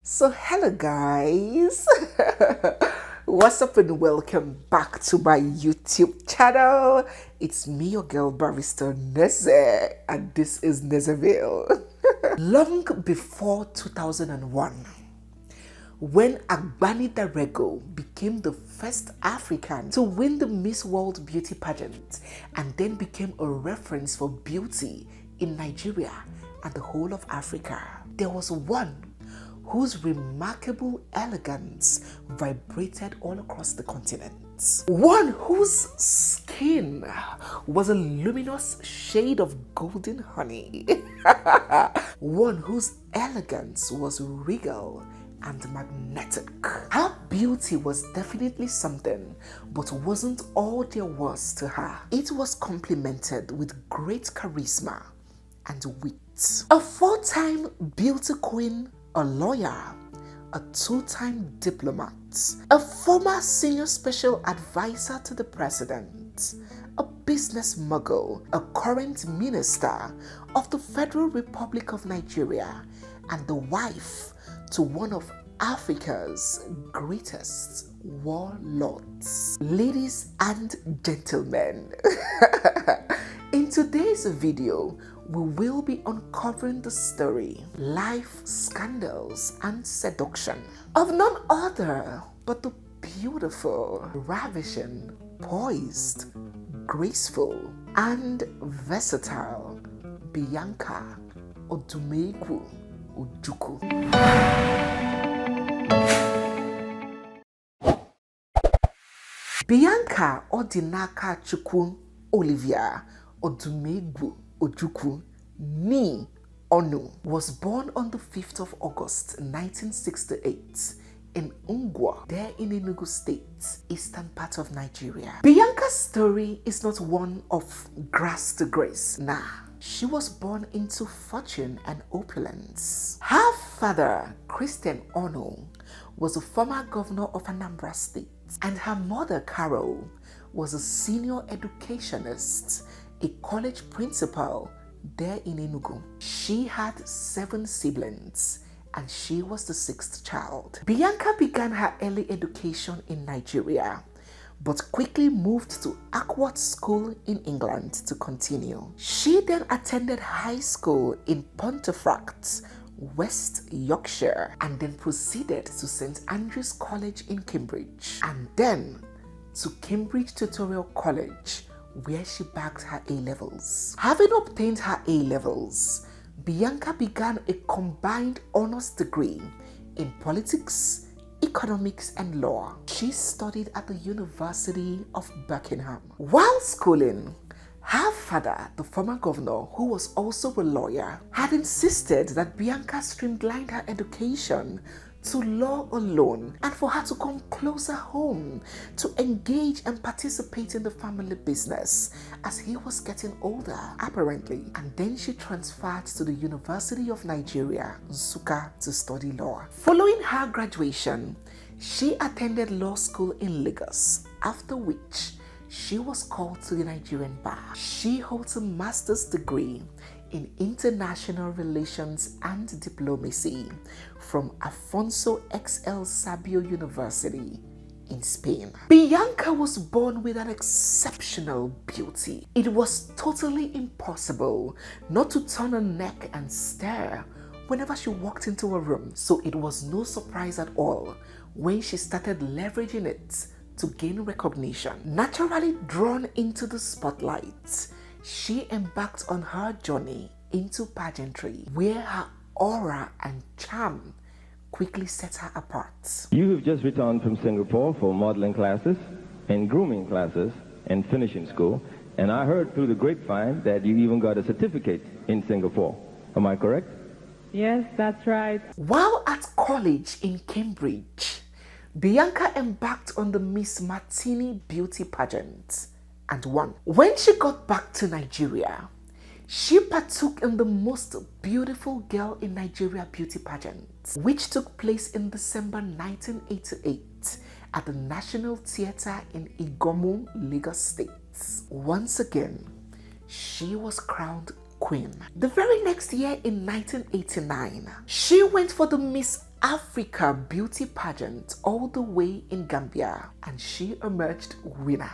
So hello guys, what's up and welcome back to my YouTube channel. It's me, your girl barrister Neze, and this is Nezeville. Long before 2001, when Agbani Darego became the first African to win the Miss World Beauty pageant and then became a reference for beauty in Nigeria and the whole of Africa, there was one whose remarkable elegance vibrated all across the continent. One whose skin was a luminous shade of golden honey. One whose elegance was regal and magnetic. Her beauty was definitely something, but wasn't all there was to her. It was complemented with great charisma and wit. A four-time beauty queen, a lawyer, a two-time diplomat, a former senior special advisor to the president, a business mogul, a current minister of the Federal Republic of Nigeria, and the wife to one of Africa's greatest warlords. Ladies and gentlemen, in today's video, we will be uncovering the story, life, scandals, and seduction of none other but the beautiful, ravishing, poised, graceful, and versatile Bianca Ojukwu. Bianca Odinaka Chukwu Olivia Ojukwu Ni Onu was born on the 5th of August 1968 in Ungwa, there in Enugu State, eastern part of Nigeria. Bianca's story is not one of grass to grace. Nah, she was born into fortune and opulence. Her father, Christian Onu, was a former governor of Anambra State, and her mother, Carol, was a senior educationist, a college principal there in Enugu. She had 7 siblings and she was the 6th child. Bianca began her early education in Nigeria, but quickly moved to Ackworth School in England to continue. She then attended high school in Pontefract, West Yorkshire, and then proceeded to St. Andrew's College in Cambridge, and then to Cambridge Tutorial College, where she bagged her A-levels. Having obtained her A-levels, Bianca began a combined honors degree in politics, economics, and law. She studied at the University of Buckingham. While schooling, her father, the former governor, who was also a lawyer, had insisted that Bianca streamline her education to law alone and for her to come closer home to engage and participate in the family business as he was getting older, apparently. And then she transferred to the University of Nigeria, Nsukka, to study law. Following her graduation, she attended law school in Lagos, after which she was called to the Nigerian bar. She holds a master's degree in international relations and diplomacy from Afonso XL Sabio University in Spain. Bianca was born with an exceptional beauty. It was totally impossible not to turn her neck and stare whenever she walked into a room, so it was no surprise at all when she started leveraging it to gain recognition. Naturally drawn into the spotlight, she embarked on her journey into pageantry, where her aura and charm quickly set her apart. You have just returned from Singapore for modeling classes and grooming classes and finishing school, and I heard through the grapevine that you even got a certificate in Singapore. Am I correct? Yes, that's right. While at college in Cambridge, Bianca embarked on the Miss Martini beauty pageant and won. When she got back to Nigeria, she partook in the most beautiful girl in Nigeria beauty pageant, which took place in December 1988 at the National Theatre in Igomu, Lagos State. Once again, she was crowned queen. The very next year in 1989, she went for the Miss Africa beauty pageant all the way in Gambia, and she emerged winner.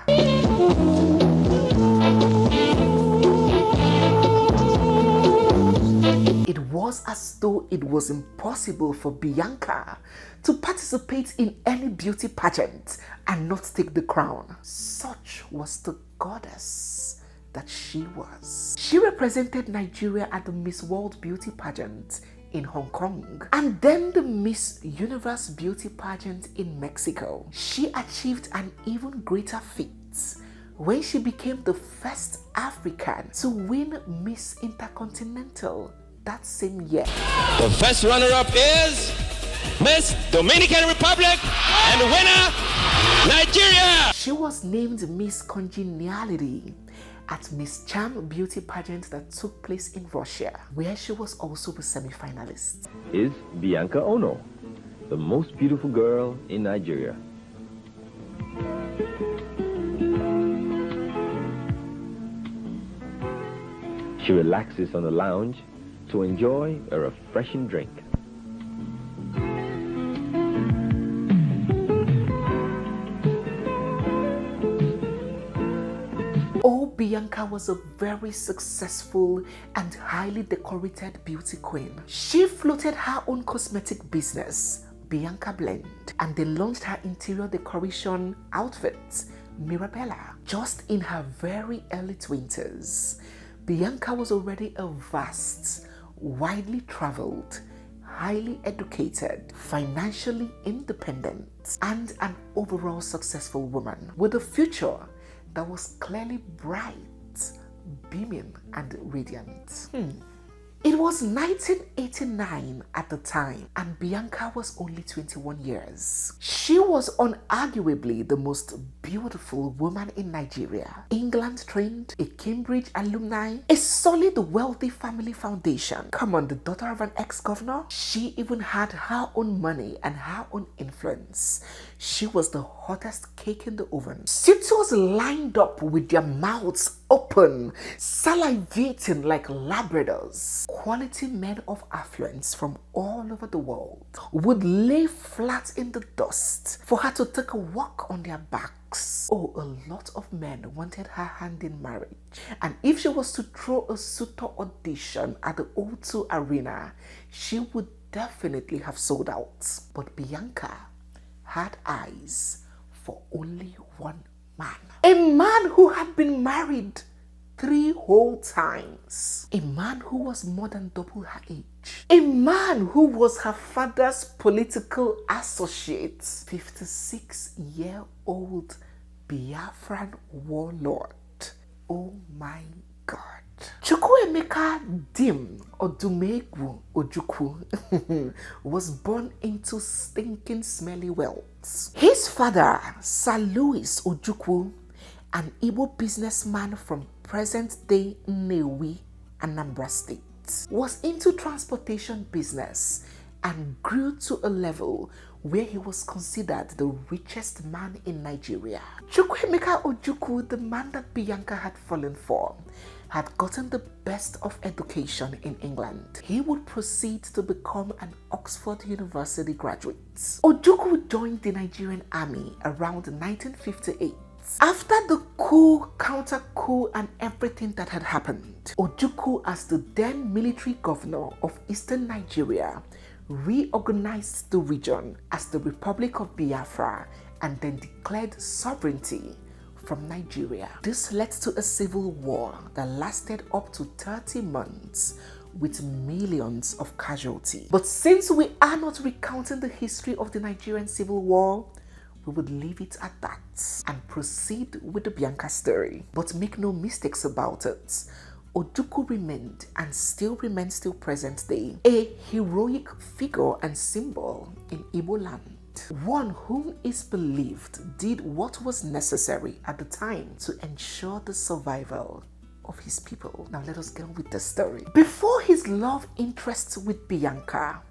It was as though it was impossible for Bianca to participate in any beauty pageant and not take the crown. Such was the goddess that she was. She represented Nigeria at the Miss World Beauty Pageant in Hong Kong and then the Miss Universe Beauty Pageant in Mexico. She achieved an even greater feat when she became the first African to win Miss Intercontinental that same year. The first runner-up is Miss Dominican Republic and the winner, Nigeria. She was named Miss Congeniality at Miss Charm Beauty Pageant that took place in Russia, where she was also the semi-finalist. Is Bianca Ono, the most beautiful girl in Nigeria. She relaxes on the lounge to enjoy a refreshing drink. Bianca was a very successful and highly decorated beauty queen. She floated her own cosmetic business, Bianca Blend, and they launched her interior decoration outfit, Mirabella, just in her very early 20s. Bianca was already a vast, widely traveled, highly educated, financially independent, and an overall successful woman with a future that was clearly bright, beaming, and radiant. It was 1989 at the time, and Bianca was only 21 years. She was unarguably the most beautiful woman in Nigeria. England trained, a Cambridge alumni, a solid wealthy family foundation. Come on, the daughter of an ex-governor. She even had her own money and her own influence. She was the hottest cake in the oven. Suitors lined up with their mouths open, salivating like Labradors. Quality men of affluence from all over the world would lay flat in the dust for her to take a walk on their backs. Oh, a lot of men wanted her hand in marriage. And if she was to throw a suitor audition at the O2 Arena, she would definitely have sold out. But Bianca had eyes for only one man. A man who had been married 3 whole times. A man who was more than double her age. A man who was her father's political associate. 56-year-old Biafran warlord. Oh my God. Chukwuemeka Dim Odumegwu Ojukwu was born into stinking smelly wealth. His father, Sir Louis Ojukwu, an Igbo businessman from present-day Nnewi, Anambra State, was into transportation business and grew to a level where he was considered the richest man in Nigeria. Chukwuemeka Ojukwu, the man that Bianca had fallen for, had gotten the best of education in England. He would proceed to become an Oxford University graduate. Ojukwu joined the Nigerian army around 1958. After the coup, counter-coup, and everything that had happened, Ojukwu, as the then military governor of Eastern Nigeria, reorganized the region as the Republic of Biafra and then declared sovereignty from Nigeria. This led to a civil war that lasted up to 30 months with millions of casualties. But since we are not recounting the history of the Nigerian Civil War, we would leave it at that and proceed with the Bianca story. But make no mistakes about it, Ojukwu remained and still remains till present day a heroic figure and symbol in Igbo land. One whom is believed did what was necessary at the time to ensure the survival of his people. Now let us get on with the story. Before his love interest with Bianca,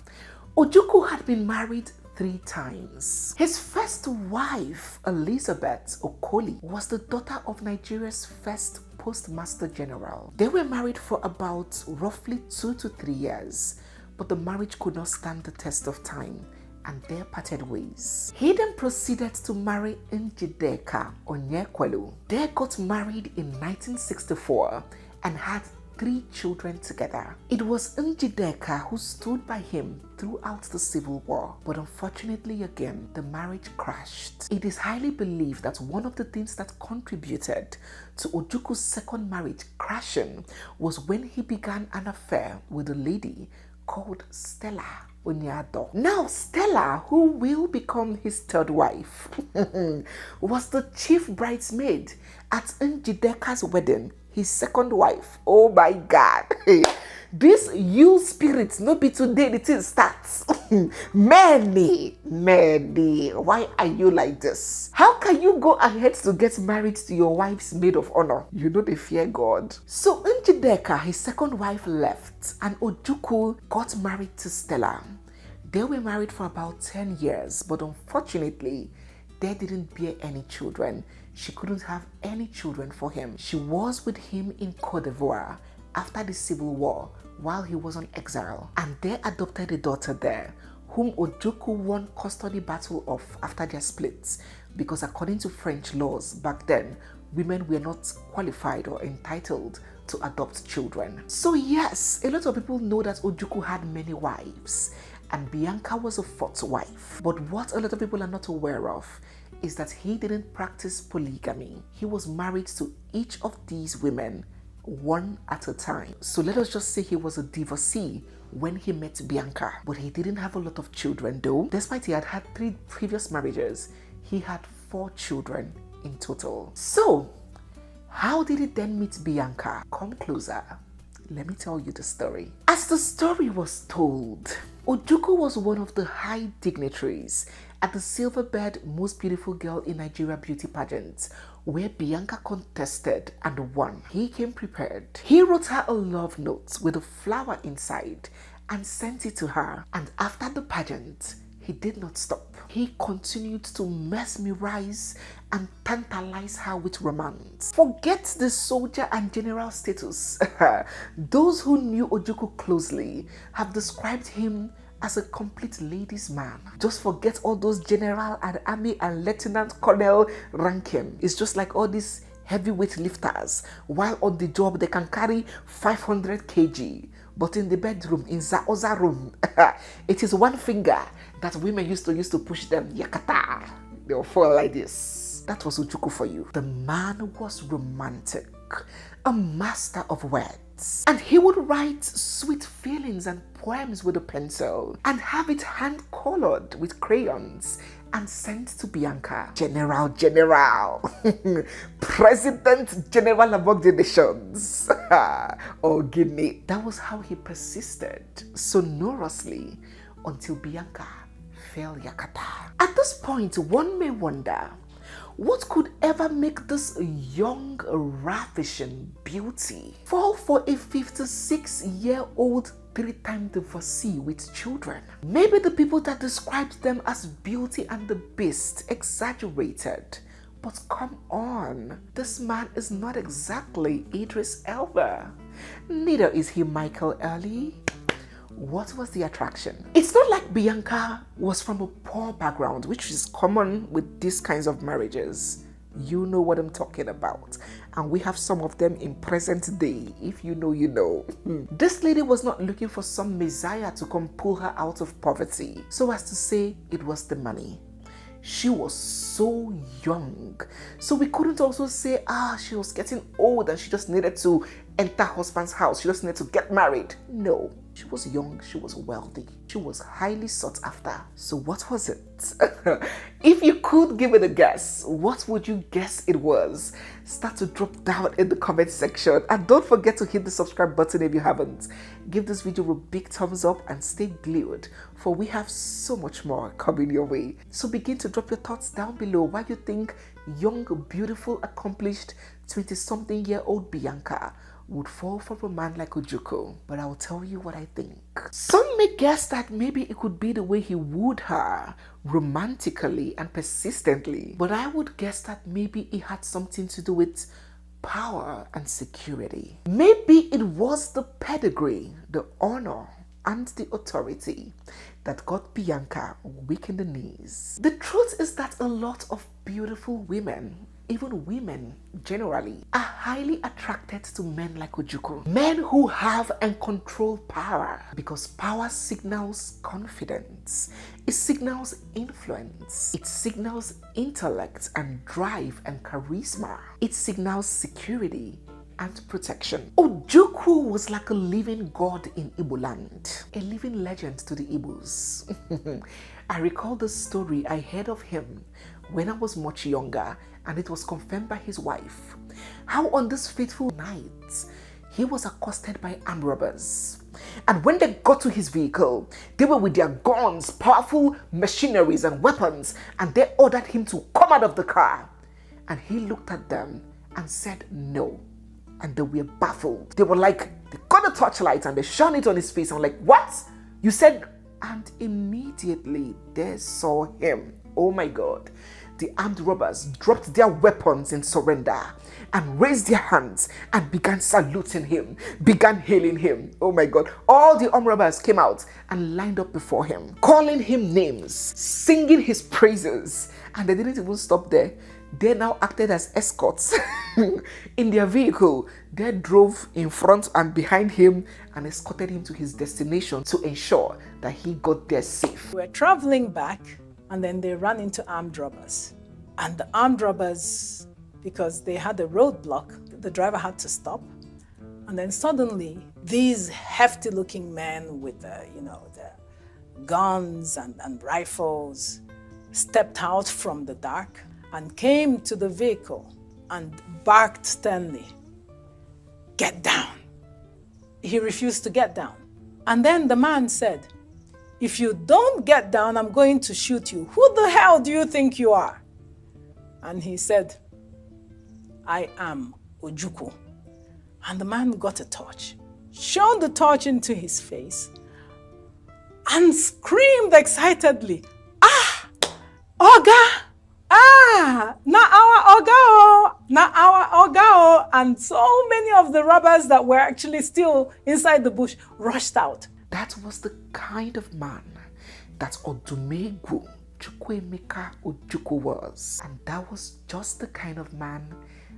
Ojukwu had been married 3 times. His first wife, Elizabeth Okoli, was the daughter of Nigeria's first postmaster general. They were married for about roughly 2 to 3 years but the marriage could not stand the test of time and they parted ways. He then proceeded to marry Njideka Onyekwelu. They got married in 1964 and had 3 children together. It was Njideka who stood by him throughout the Civil War, but unfortunately again, the marriage crashed. It is highly believed that one of the things that contributed to Ojukwu's second marriage crashing was when he began an affair with a lady called Stella Onyado. Now, Stella, who will become his third wife, was the chief bridesmaid at Njideka's wedding, his second wife. Oh my God. This Yule spirit, no be today the thing starts. Many. Why are you like this? How can you go ahead to get married to your wife's maid of honor? You know they fear God. So Njideka, his second wife, left and Ojukwu got married to Stella. They were married for about 10 years, but unfortunately, they didn't bear any children. She couldn't have any children for him. She was with him in Cote d'Ivoire after the Civil War while he was on exile, and they adopted a daughter there whom Ojukwu won custody battle of after their splits, because according to French laws back then, women were not qualified or entitled to adopt children. So yes, a lot of people know that Ojukwu had many wives and Bianca was a 4th wife. But what a lot of people are not aware of is that he didn't practice polygamy. He was married to each of these women one at a time. So let us just say he was a divorcee when he met Bianca. But he didn't have a lot of children though. Despite he had had 3 previous marriages, he had 4 children in total. So how did he then meet Bianca? Come closer. Let me tell you the story. As the story was told, Ojukwu was one of the high dignitaries at the Silverbird Most Beautiful Girl in Nigeria beauty pageant, where Bianca contested and won. He came prepared. He wrote her a love note with a flower inside and sent it to her. And after the pageant, he did not stop. He continued to mesmerize and tantalize her with romance. Forget the soldier and general status. Those who knew Ojukwu closely have described him as a complete ladies' man. Just forget all those general and army and lieutenant colonel ranking. It's just like all these heavyweight lifters. While on the job, they can carry 500 kg. But in the bedroom, in the other room, it is one finger that women used to push them. Yakata. They'll fall like this. That was Ojukwu for you. The man was romantic, a master of words. And he would write sweet feelings and poems with a pencil and have it hand-colored with crayons and sent to Bianca. General, President General among the nations. Oh, Guinea. That was how he persisted sonorously until Bianca fell yakata. At this point, one may wonder, what could ever make this young, ravishing beauty fall for a 56-year-old 3-time divorcee with children? Maybe the people that described them as Beauty and the Beast exaggerated. But come on, this man is not exactly Idris Elba. Neither is he Michael Early. What was the attraction? It's not like Bianca was from a poor background, which is common with these kinds of marriages. You know what I'm talking about. And we have some of them in present day. If you know, you know. This lady was not looking for some messiah to come pull her out of poverty. So as to say, it was the money. She was so young. So we couldn't also say, she was getting old and she just needed to enter husband's house. She just needed to get married. No. She was young, she was wealthy, she was highly sought after. So what was it? If you could give it a guess, what would you guess it was? Start to drop down in the comment section. And don't forget to hit the subscribe button if you haven't. Give this video a big thumbs up and stay glued, for we have so much more coming your way. So begin to drop your thoughts down below why you think young, beautiful, accomplished 20-something-year-old Bianca would fall for a man like Ojukwu. But I will tell you what I think. Some may guess that maybe it could be the way he wooed her romantically and persistently. But I would guess that maybe it had something to do with power and security. Maybe it was the pedigree, the honor, and the authority that got Bianca weak in the knees. The truth is that a lot of beautiful women, even women generally, are highly attracted to men like Ojukwu. Men who have and control power, because power signals confidence. It signals influence. It signals intellect and drive and charisma. It signals security and protection. Ojukwu was like a living god in Igbo land, a living legend to the Igbos. I recall the story I heard of him when I was much younger, and it was confirmed by his wife. How on this fateful night, he was accosted by armed robbers. And when they got to his vehicle, they were with their guns, powerful machineries and weapons, and they ordered him to come out of the car. And he looked at them and said no. And they were baffled. They were like, they got a torchlight and they shone it on his face. I'm like, what? You said? And immediately they saw him. Oh my God. The armed robbers dropped their weapons in surrender and raised their hands and began saluting him, began hailing him. Oh my God. All the armed robbers came out and lined up before him, calling him names, singing his praises. And they didn't even stop there. They now acted as escorts in their vehicle. They drove in front and behind him and escorted him to his destination to ensure that he got there safe. We're traveling back, and then they ran into armed robbers. And the armed robbers, because they had a roadblock, the driver had to stop. And then suddenly, these hefty-looking men with the guns and rifles stepped out from the dark and came to the vehicle and barked sternly, "Get down." He refused to get down. And then the man said, "If you don't get down, I'm going to shoot you. Who the hell do you think you are?" And he said, "I am Ojukwu." And the man got a torch, shone the torch into his face, and screamed excitedly, "Ah, Oga! Ah, na our Oga, na our Oga." And so many of the robbers that were actually still inside the bush rushed out. That was the kind of man that Odumegwu Chukwuemeka Ojukwu was. And that was just the kind of man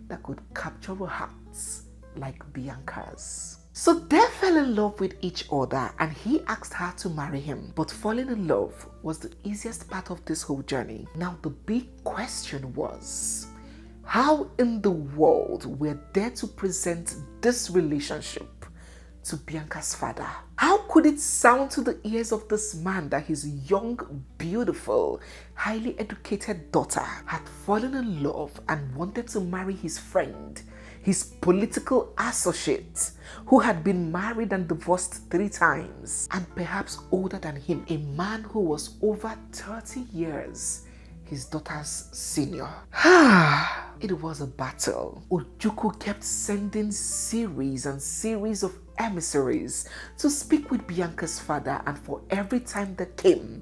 that could capture our hearts like Bianca's. So they fell in love with each other and he asked her to marry him. But falling in love was the easiest part of this whole journey. Now the big question was, how in the world were they to present this relationship to Bianca's father? How could it sound to the ears of this man that his young, beautiful, highly educated daughter had fallen in love and wanted to marry his friend, his political associate, who had been married and divorced 3 times, and perhaps older than him, a man who was over 30 years his daughter's senior? It was a battle. Ojukwu kept sending series and series of emissaries to speak with Bianca's father, and for every time they came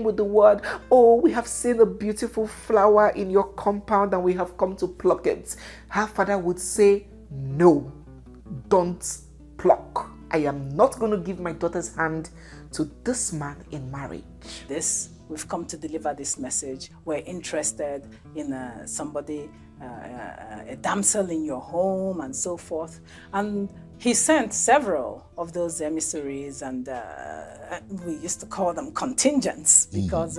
with the word, "Oh, we have seen a beautiful flower in your compound and we have come to pluck it," her father would say, "No, don't pluck. I am not going to give my daughter's hand to this man in marriage." We've come to deliver this message. We're interested in somebody, a damsel in your home and so forth. And he sent several of those emissaries, and we used to call them contingents because,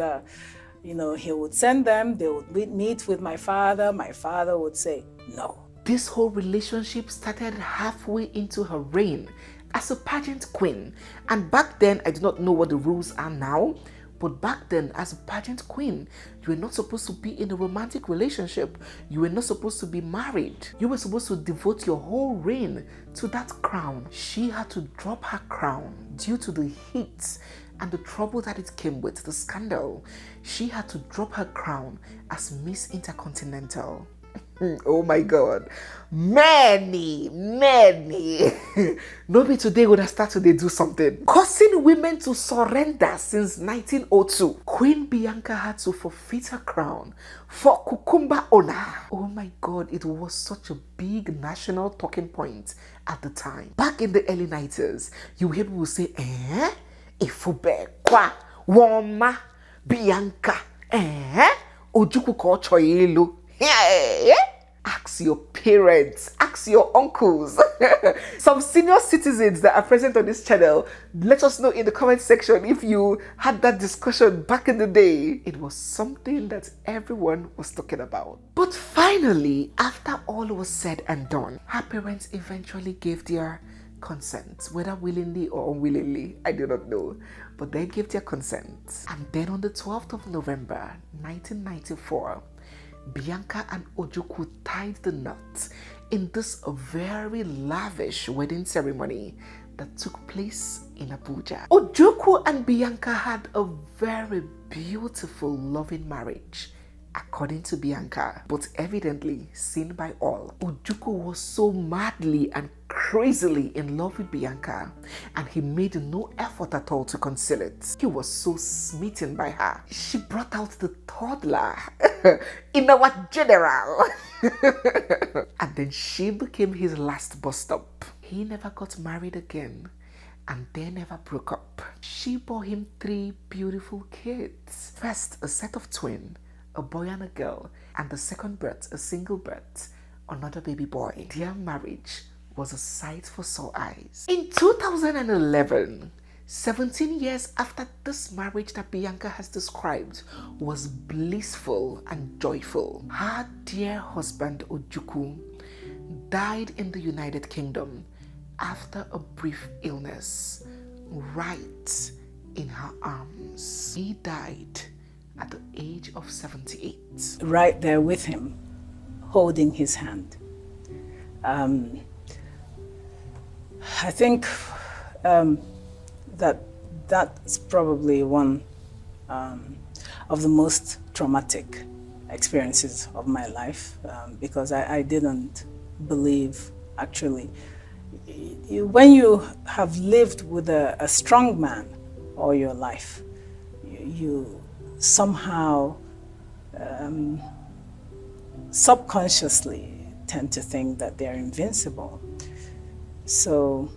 he would send them, they would meet with my father would say no. This whole relationship started halfway into her reign as a pageant queen. And back then, I do not know what the rules are now, but back then, as a pageant queen, you were not supposed to be in a romantic relationship. You were not supposed to be married. You were supposed to devote your whole reign to that crown. She had to drop her crown due to the heat and the trouble that it came with, the scandal. She had to drop her crown as Miss Intercontinental. Oh my God. Many. Nobody today would have started to do something. Causing women to surrender since 1902. Queen Bianca had to forfeit her crown for cucumber owner. Oh my God, it was such a big national talking point at the time. Back in the early 90s, you hear people say, Ifube kwa woma Bianca, Ojukwu ko choyelu. Ask your parents, ask your uncles. Some senior citizens that are present on this channel, let us know in the comment section if you had that discussion back in the day. It was something that everyone was talking about. But finally, after all was said and done, her parents eventually gave their consent, whether willingly or unwillingly, I do not know, but they gave their consent. And then on the 12th of November 1994, Bianca and Ojukwu tied the knot in this very lavish wedding ceremony that took place in Abuja. Ojukwu and Bianca had a very beautiful, loving marriage, according to Bianca, but evidently seen by all. Ojukwu was so madly and crazily in love with Bianca, and he made no effort at all to conceal it. He was so smitten by her. She brought out the toddler in our general. And then she became his last bus stop. He never got married again, and they never broke up. She bore him 3 beautiful kids. First, a set of twins, a boy and a girl, and the second birth, a single birth, another baby boy. Their marriage was a sight for sore eyes. In 2011, 17 years after this marriage that Bianca has described was blissful and joyful, her dear husband Ojukwu died in the United Kingdom after a brief illness right in her arms. He died at the age of 78. Right there with him, holding his hand. I think that's probably one of the most traumatic experiences of my life, because I didn't believe, actually, when you have lived with a strong man all your life, you somehow subconsciously tend to think that they're invincible. So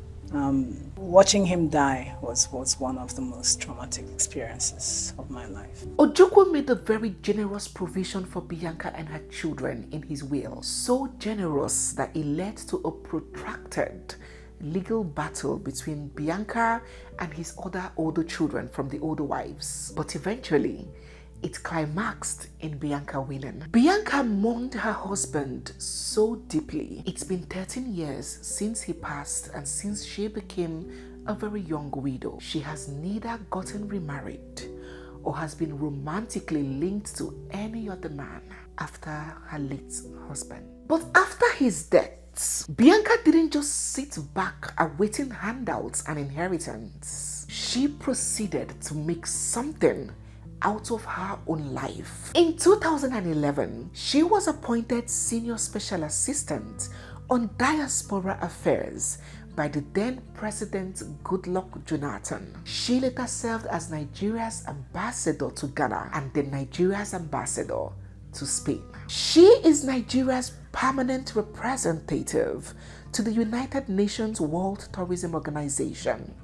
watching him die was one of the most traumatic experiences of my life. Ojukwu made a very generous provision for Bianca and her children in his will. So generous that it led to a protracted legal battle between Bianca and his other older children from the older wives. But eventually, it climaxed in Bianca winning. Bianca mourned her husband so deeply. It's been 13 years since he passed and since she became a very young widow. She has neither gotten remarried or has been romantically linked to any other man after her late husband. But after his death, Bianca didn't just sit back awaiting handouts and inheritance. She proceeded to make something out of her own life. In 2011, she was appointed Senior Special Assistant on Diaspora Affairs by the then President Goodluck Jonathan. She later served as Nigeria's ambassador to Ghana and then Nigeria's ambassador to Spain. She is Nigeria's permanent representative to the United Nations World Tourism Organization,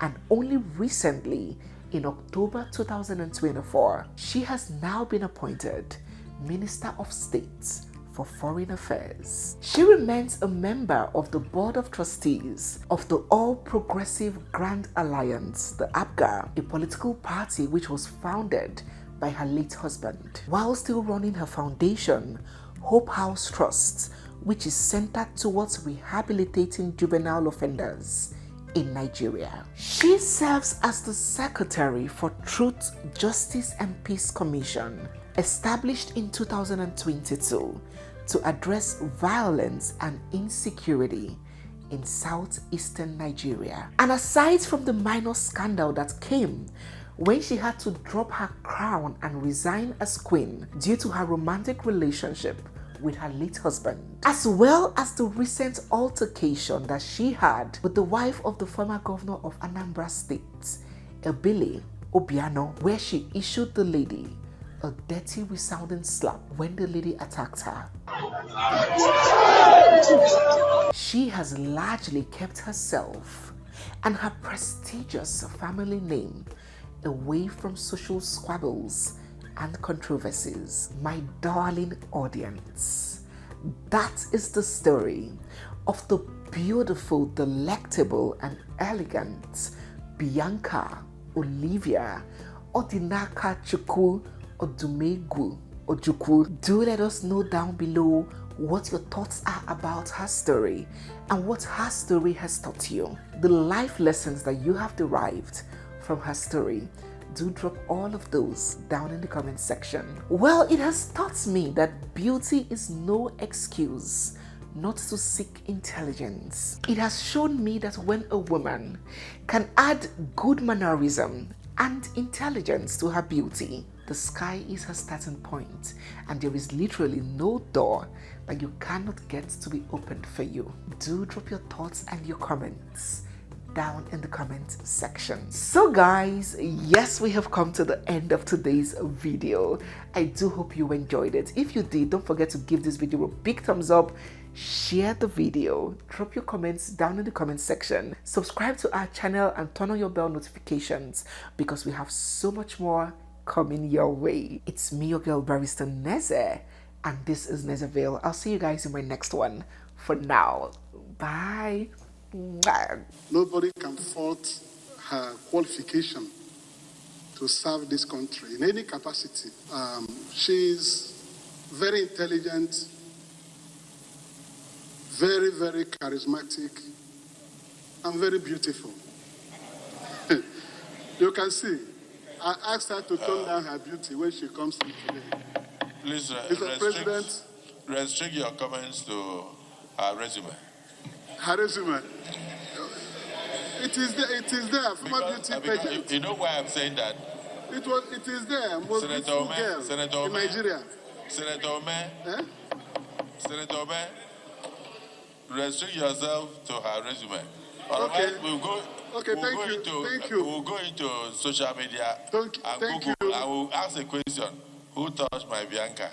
and only recently, in October 2024, she has now been appointed Minister of State for Foreign Affairs. She remains a member of the Board of Trustees of the All Progressive Grand Alliance, the APGA, a political party which was founded by her late husband, while still running her foundation, Hope House Trust, which is centered towards rehabilitating juvenile offenders in Nigeria. She serves as the Secretary for Truth, Justice and Peace Commission, established in 2022 to address violence and insecurity in southeastern Nigeria. And aside from the minor scandal that came when she had to drop her crown and resign as queen due to her romantic relationship with her late husband, as well as the recent altercation that she had with the wife of the former governor of Anambra State, Ebele Obiano, where she issued the lady a dirty resounding slap when the lady attacked her. She has largely kept herself and her prestigious family name away from social squabbles and controversies. My darling audience, that is the story of the beautiful, delectable, and elegant Bianca Olivia Odinaka Chukwu Odumegwu Ojukwu. Do let us know down below what your thoughts are about her story and what her story has taught you. The life lessons that you have derived from her story. Do drop all of those down in the comment section. Well, it has taught me that beauty is no excuse not to seek intelligence. It has shown me that when a woman can add good mannerism and intelligence to her beauty, the sky is her starting point, and there is literally no door that you cannot get to be opened for you. Do drop your thoughts and your comments down in the comment section. So guys, yes, we have come to the end of today's video. I do hope you enjoyed it. If you did, don't forget to give this video a big thumbs up, share the video, drop your comments down in the comment section, subscribe to our channel and turn on your bell notifications because we have so much more coming your way. It's me, your girl Barrister Neze, and this is Nezeville. I'll see you guys in my next one. For now, bye. Nobody can fault her qualification to serve this country in any capacity. She's very intelligent, very, very charismatic, and very beautiful. You can see, I asked her to tone down her beauty when she comes in today. Please Mr. President, restrict your comments to her resume. Her resume. It is there. Former beauty pageant. You know why I'm saying that? It is there. Most beautiful girl in Nigeria. Senator Ome, Senator Ome, restrict yourself to her resume. All Okay. right, we'll go. Okay, thank you. We'll go into social media Thank and you. Google. I will ask a question: who touched my Bianca?